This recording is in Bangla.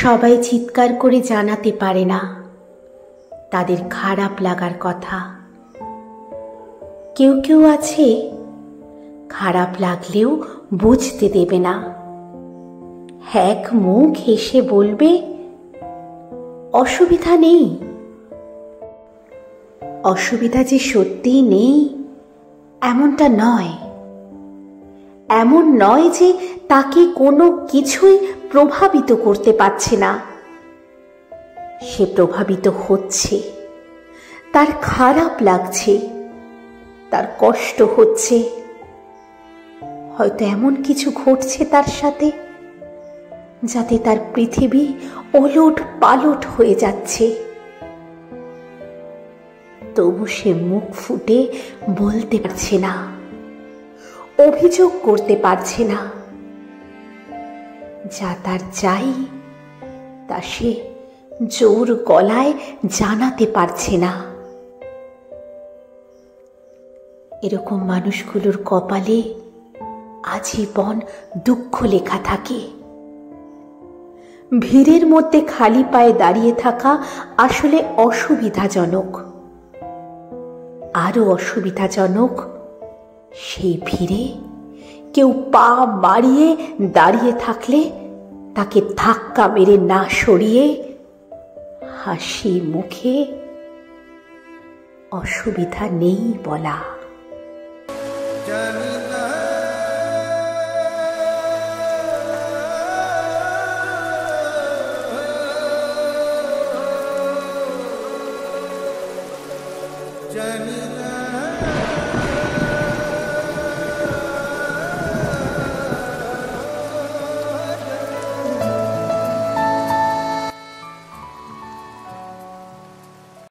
সবাই চিৎকার করে জানাতে পারে না তাদের খারাপ লাগার কথা। কেউ কেউ আছে খারাপ লাগলেও বুঝতে দেবে না, এক মুখ হেসে বলবে অসুবিধা নেই। অসুবিধা যে সত্যিই নেই এমনটা নয়, এমন নয় যে তাকে কোনো কিছুই প্রভাবিত করতে পারছে না। সে প্রভাবিত হচ্ছে, তার খারাপ লাগছে, তার কষ্ট হচ্ছে, হয়তো এমন কিছু ঘটছে তার সাথে যাতে তার পৃথিবী ওলট পালট হয়ে যাচ্ছে। তবু সে মুখ ফুটে বলতে পারছে না, অভিযোগ করতে পারছে না। যা তার চাই তা সে জোর গলায় জানাতে পারছে না। এরকম মানুষগুলোর কপালে আজীবন দুঃখ লেখা থাকে। ভিড়ের মধ্যে খালি পায়ে দাঁড়িয়ে থাকা আসলে অসুবিধাজনক। আরো অসুবিধাজনক সেই ভিড়ে কেউ পা বাড়িয়ে দাঁড়িয়ে থাকলে তাকে ধাক্কা মেরে না সরিয়ে হাসি মুখে অসুবিধা নেই বলা।